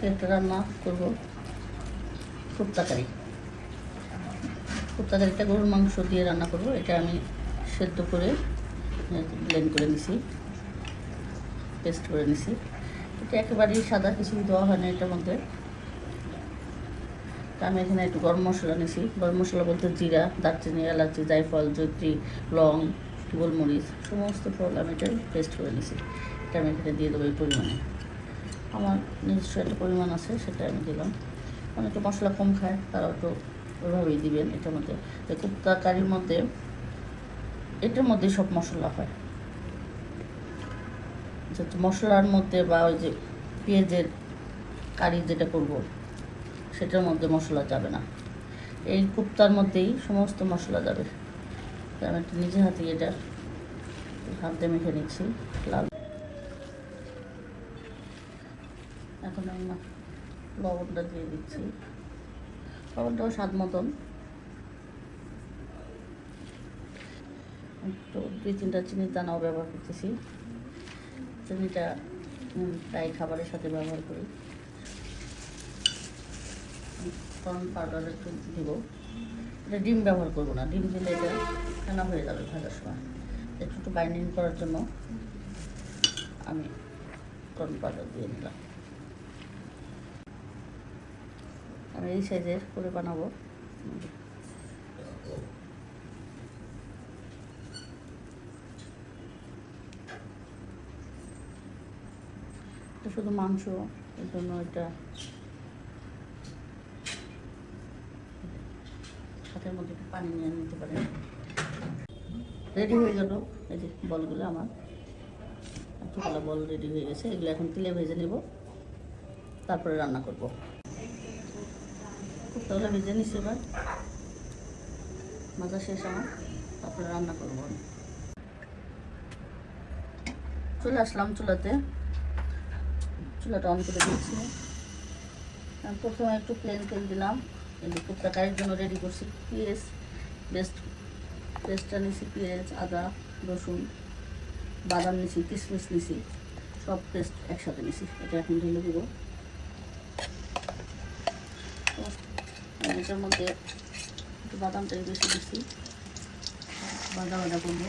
আজকে একটা রান্না করবো কুপ্তা কারি। কুপ্তা কারিটা গরুর মাংস দিয়ে রান্না করব। এটা আমি সেদ্ধ করে ব্লেন্ড করে নিছি, পেস্ট করে নিছি। এটা একেবারেই সাদা, কিছু দেওয়া হয় না এটার মধ্যে। তা আমি এখানে একটু গরম মশলা নিছি। গরম মশলা বলতে জিরা, দারচিনি, এলাচি, জায়ফল, জয়ত্রী, লং, গোলমরিচ সমস্ত ফল আমি এটা পেস্ট করে নিছি। এটা আমি এখানে দিয়ে দেবো এই পরিমাণে। আমার নিজস্ব একটা পরিমাণ আছে, সেটা আমি দিলাম। অনেকে মশলা কম খায়, তারাও তো ওইভাবেই দিবেন। এটার মধ্যে কুপ্তা কারির মধ্যে এটার মধ্যে সব মশলা হয়। মশলার মধ্যে বা ওই যে পেঁয়াজের কারি যেটা করব সেটার মধ্যে মশলা যাবে না, এই কুপ্তার মধ্যেই সমস্ত মশলা যাবে। আমি একটু নিজে হাতে এটা হাত দিয়ে মেখে নিচ্ছি লাল। এখন আমি লবণটা দিয়ে দিচ্ছি, লবণটাও স্বাদ মতন। তো 2-3টা চিনির দানাও ব্যবহার করতেছি। চিনিটা প্রায় খাবারের সাথে ব্যবহার করি। কর্ন পাউডার একটু দিব। এটা ডিম ব্যবহার করবো না, ডিম দিলে এটা ফেনা হয়ে যাবে ভাজার সময়। একটু বাইন্ডিং করার জন্য আমি কর্ন পাউডার দিয়ে নিলাম। আমি এই সাইজের করে বানাবো। শুধু মাংস, এর জন্য এটা হাতের মধ্যে একটু পানি নিয়ে নিতে পারেন। রেডি হয়ে গেল এই যে বলগুলো, আমার এতগুলো বল রেডি হয়ে গেছে। এগুলো এখন তেলে ভেজে নেব, তারপরে রান্না করব। কুপ্তাগুলো ভেজে নিচ্ছি, এবার ভাজা শেষ আমার, তারপরে রান্না করবো। চলে আসলাম চুলাতে, চুলাটা অন করে দিচ্ছি। প্রথমে একটু প্লেন তেল দিলাম। এই যে কুপ্তা কারির জন্য রেডি করছি পেঁয়াজ পেস্টটা নিছি, পেঁয়াজ, আদা, রসুন, বাদাম নিছি, কিশমিশ নিছি, সব পেস্ট একসাথে নিছি। এটা এখন ঢেলে দেবো। এটার মধ্যে একটু বাদামটাই বেশি দিচ্ছি, বাদা করবো।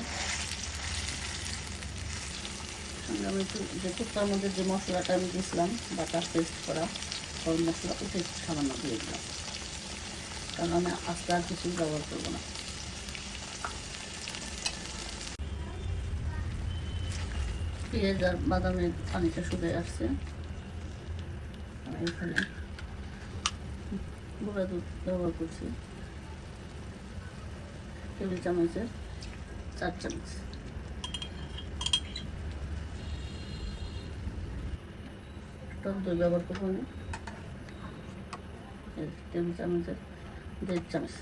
আমি একটু যে কুপ্তার মধ্যে যে মশলাটা আমি দিয়েছিলাম, বাটা পেস্ট করা গরম মশলা, ওটা একটু সামান্য দিয়ে দিলাম, কারণ আমি আস্তে আর কিছুই ব্যবহার করবো না। পেঁয়াজ আর বাদামের পানিটা শুকিয়ে আসছে। আমি এখানে গুঁড়া দুধ ব্যবহার করছি, টেবিল চামচের 4 চামচ। টক দই ব্যবহার করবো আমি টেবিল চামচের 1.5 চামচ।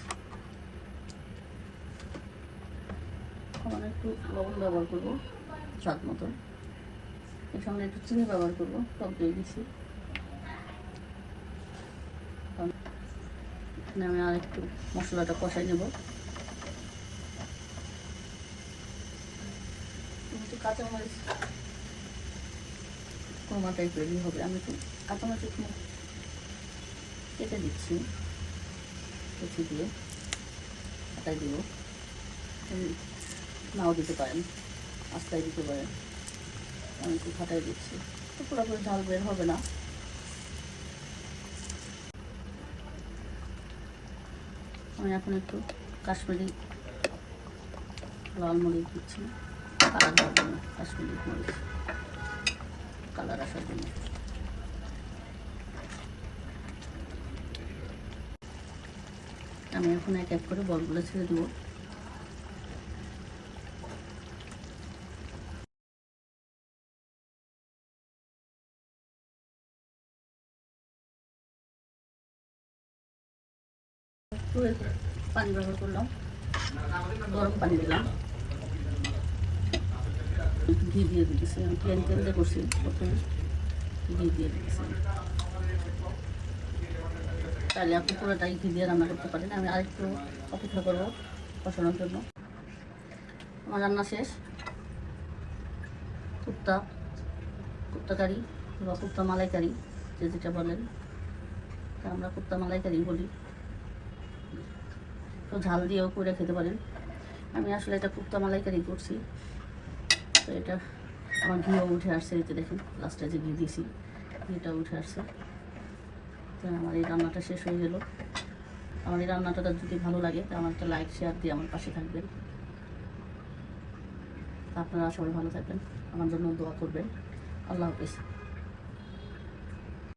এখন একটু লবণ ব্যবহার করবো স্বাদ মতো। এর সঙ্গে একটু চিনি ব্যবহার করবো, টক দই দিচ্ছি। এখানে আমি আর একটু মশলাটা কষাই নেব। একটু কাঁচামরিচ কোরমা টাইপেরই হবে। আমি একটু কাঁচামরিচ একটু কেটে দিচ্ছি, কুচি দিয়ে কাটাই দিব। নাও দিতে পারেন, আস্তায় দিতে পারেন। আমি একটু ফাটাই দিচ্ছি, তো পুরোপুরি ঝাল বের হবে না। আমি এখন একটু কাশ্মীরি লাল মরিচ দিচ্ছি, কালার হওয়ার জন্য। কাশ্মীরি মরিচ কালার আসার জন্য। আমি এখন এক এক করে বলগুলো ছেড়ে দেবো। পানি ব্যবহার করলাম, গরম পানি দিলাম, ঘি দিয়ে দিতেছি। আমি প্লেন তেল দিয়ে করছি, প্রথমে ঘি দিয়ে দিতেছি। তাহলে আপনি পুরোটাই ঘি দিয়ে রান্না করতে পারেন। আমি আরেকটু অপেক্ষা করবো কষানোর জন্য। আমার রান্না শেষ। কুপ্তা কারি বা কুপ্তা মালাইকারি যে যেটা বলেন, তা আমরা কুপ্তা মালাইকারি বলি। তো ঝাল দিয়েও করে খেতে পারেন। আমি আসলে এটা কুপ্তা মালাইকারি করছি। তো এটা আমার ঘিও উঠে আসছে, এই যে দেখেন লাস্টে যে ঘি দিয়েছি ঘিটা উঠে আসছে। তো আমার এই রান্নাটা শেষ হয়ে গেল। আমার এই রান্নাটা যদি ভালো লাগে তো আমার একটা লাইক শেয়ার দিয়ে আমার পাশে থাকবেন। আপনারা সবাই ভালো থাকবেন, আমার জন্য দোয়া করবেন। আল্লাহ হাফিজ।